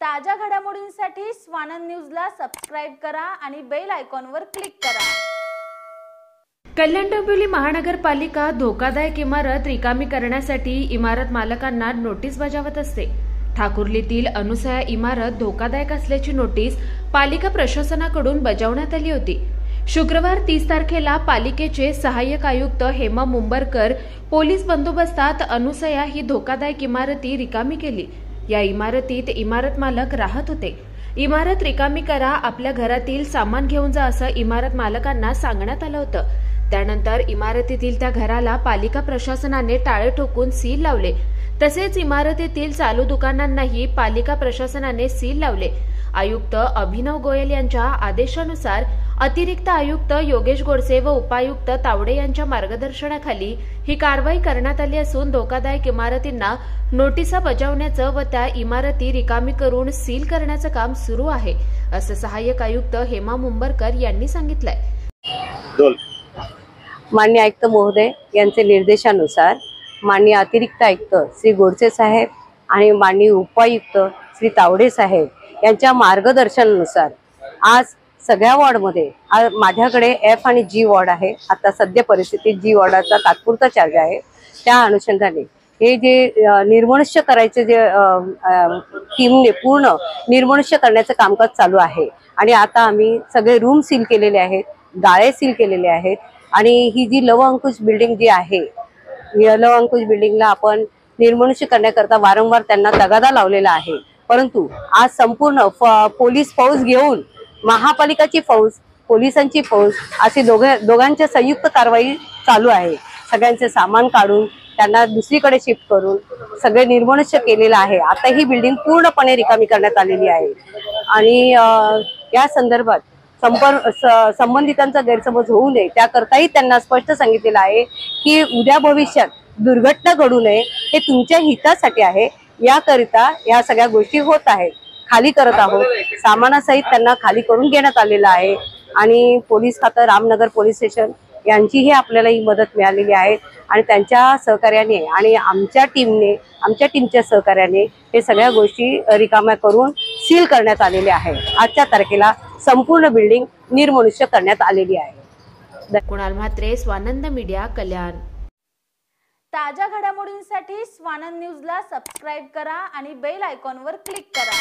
ताज्या घडामोडींसाठी स्वानंद न्यूजला सबस्क्राइब करा आणि बेल आयकॉनवर क्लिक करा। कल्याण डोंबिवली महानगरपालिका धोकादायक इमारत रिकामी करण्यासाठी इमारत मालकांना नोटीस बजावत असते। ठाकुर्लीतील अनुसया इमारत धोकादायक असल्याची नोटीस पालिका प्रशासनाकडून बजावण्यात आली होती। शुक्रवार 30 तारखेला पालिकेचे सहाय्यक आयुक्त हेमा मुंबरकर पोलीस बंदोबस्तात अनुसया ही धोकादायक इमारती रिकामी केली। या इमारतीत इमारत मालक राहत होते। इमारत रिकामी करा, आपल्या घरातील सामान घेऊन जा असं इमारत मालकांना सांगण्यात आलं होतं। त्यानंतर इमारतीतील त्या घराला पालिका प्रशासनाने टाळे ठोकून सील लावले। तसेच इमारतीतील चालू दुकानांनाही पालिका प्रशासनाने सील लावले। आयुक्त अभिनव गोयल यांच्या आदेशानुसार अतिरिक्त आयुक्त योगेश गोडसे व उपायुक्त तावडे यांच्या मार्गदर्शनाखाली ही कारवाई करण्यात आली असून धोकादायक इमारतींना नोटिसा बजावण्याचं व त्या इमारती रिकामी करून सील करण्याचं काम सुरू आहे, असं सहाय्यक आयुक्त हेमा मुंबरकर यांनी सांगितलंय। माननीय आयुक्त महोदय यांचे निर्देशानुसार माननीय अतिरिक्त आयुक्त श्री गोडसे साहेब आणि माननीय उपायुक्त श्री तावडे साहेब यांच्या मार्गदर्शनानुसार आज सगळ्या वॉर्डमध्ये माझ्याकडे एफ आणि जी वॉर्ड आहे। आता सध्या परिस्थितीत जी वॉर्डाचा तात्पुरता चार्ज आहे। त्या अनुषंगाने हे जे निर्मनुष्य करायचे जे टीमने पूर्ण निर्मनुष्य करण्याचं कामकाज चालू आहे आणि आता आम्ही सगळे रूम सील केलेले आहेत, गाळे सील केलेले आहेत आणि ही जी लव अंकुश बिल्डिंग जी आहे, या लव अंकुश बिल्डिंगला आपण निर्मनुष्य करण्याकरता वारंवार त्यांना तगादा लावलेला आहे। परंतु आज संपूर्ण पोलीस फौज घेऊन महापालिकाची फौज, पोलिसांची फौज अशी दोघांच्या संयुक्त कारवाई चालू आहे। सगळ्यांचे सामान काढून त्यांना दुसरीकडे शिफ्ट करून सगळे निर्मनुष्य केलेलं आहे। आता ही बिल्डिंग पूर्णपणे रिकामी करण्यात आलेली आहे आणि या संदर्भात संबंधितांचा गैरसमज होऊ नये त्याकरताही त्यांना स्पष्ट सांगितलेलं आहे की उद्या भविष्यात दुर्घटना घडू नये, हे तुमच्या हितासाठी आहे। याकरिता या सगळ्या गोष्टी होत आहेत, खाली करत आहोत। सामानासहित त्यांना खाली करून घेण्यात आलेलं आहे आणि पोलीस खातं, रामनगर पोलीस स्टेशन यांचीही आपल्याला ही मदत मिळालेली आहे आणि त्यांच्या सहकार्याने आणि आमच्या टीमच्या सहकार्याने हे सगळ्या गोष्टी रिकाम्या करून सील करण्यात आलेल्या आहे। आजच्या तारखेला संपूर्ण बिल्डिंग निर्मनुष्य करण्यात आलेली आहे। कुणाल म्हात्रे, स्वानंद मीडिया, कल्याण। ताज्या घडामोडींसाठी स्वानंद न्यूजला सबस्क्राइब करा आणि बेल आयकॉनवर क्लिक करा।